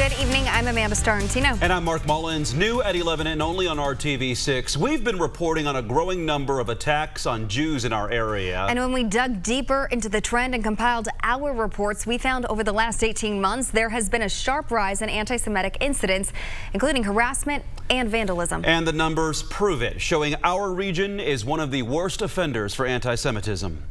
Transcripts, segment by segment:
Good evening. I'm Amanda Starantino. And I'm Mark Mullins. New at 11 and only on RTV6. We've been reporting on a growing number of attacks on Jews in our area. And when we dug deeper into the trend and compiled our reports, we found over the last 18 months there has been a sharp rise in anti-Semitic incidents, including harassment and vandalism. And the numbers prove it, showing our region is one of the worst offenders for anti-Semitism.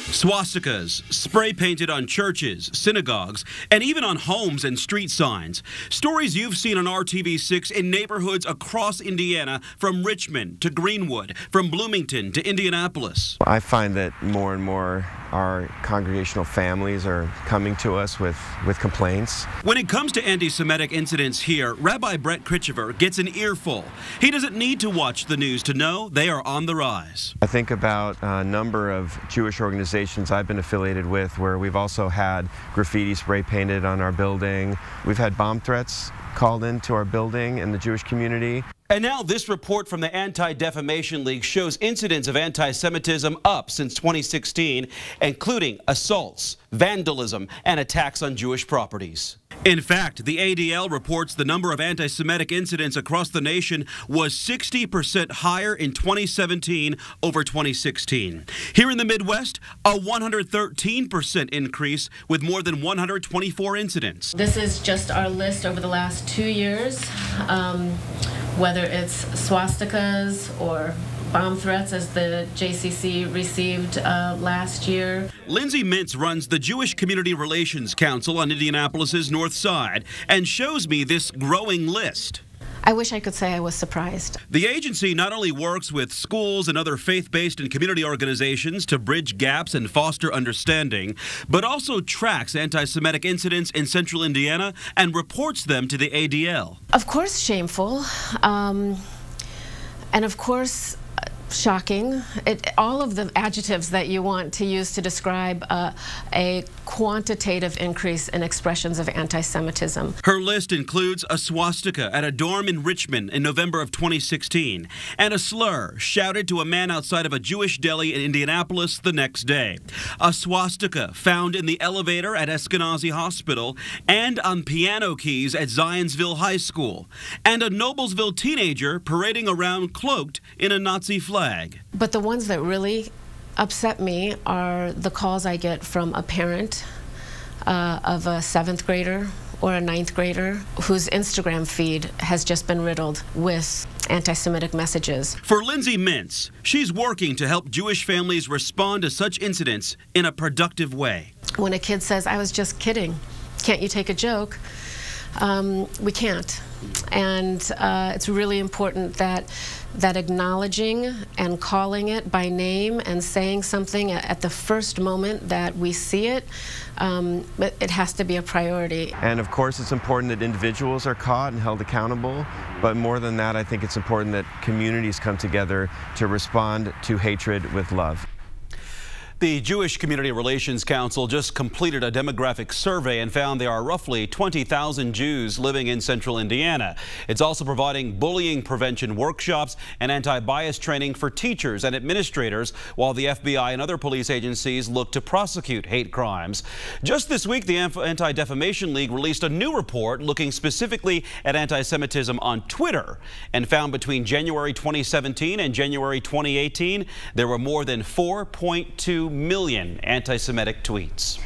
Swastikas spray painted on churches, synagogues, and even on homes and street signs. Stories you've seen on RTV6 in neighborhoods across Indiana, from Richmond to Greenwood, from Bloomington to Indianapolis. I find that more and more our congregational families are coming to us with complaints. When it comes to anti-Semitic incidents here, Rabbi Brett Critchever gets an earful. He doesn't need to watch the news to know they are on the rise. I think about a number of Jewish organizations I've been affiliated with where we've also had graffiti spray painted on our building. We've had bomb threats called into our building in the Jewish community. And now this report from the Anti-Defamation League shows incidents of anti-Semitism up since 2016, including assaults, vandalism, and attacks on Jewish properties. In fact, the ADL reports the number of anti-Semitic incidents across the nation was 60% higher in 2017 over 2016. Here in the Midwest, a 113% increase with more than 124 incidents. This is just our list over the last 2 years. Whether it's swastikas or bomb threats as the JCC received last year. Lindsay Mintz runs the Jewish Community Relations Council on Indianapolis's North Side and shows me this growing list. I wish I could say I was surprised. The agency not only works with schools and other faith-based and community organizations to bridge gaps and foster understanding, but also tracks anti-Semitic incidents in central Indiana and reports them to the ADL. Of course shameful, and of course shocking. All of the adjectives that you want to use to describe a quantitative increase in expressions of anti-Semitism. Her list includes a swastika at a dorm in Richmond in November of 2016, and a slur shouted to a man outside of a Jewish deli in Indianapolis the next day. A swastika found in the elevator at Eskenazi Hospital and on piano keys at Zionsville High School, and a Noblesville teenager parading around cloaked in a Nazi flag. But the ones that really upset me are the calls I get from a parent of a 7th grader or a 9th grader whose Instagram feed has just been riddled with anti-Semitic messages. For Lindsay Mintz, she's working to help Jewish families respond to such incidents in a productive way. When a kid says, "I was just kidding, can't you take a joke?" We can't. And it's really important that acknowledging and calling it by name and saying something at the first moment that we see it, it has to be a priority. And of course it's important that individuals are caught and held accountable, but more than that, I think it's important that communities come together to respond to hatred with love. The Jewish Community Relations Council just completed a demographic survey and found there are roughly 20,000 Jews living in central Indiana. It's also providing bullying prevention workshops and anti-bias training for teachers and administrators, while the FBI and other police agencies look to prosecute hate crimes. Just this week, the Anti-Defamation League released a new report looking specifically at anti-Semitism on Twitter and found between January 2017 and January 2018, there were more than 4.2 million anti-Semitic tweets.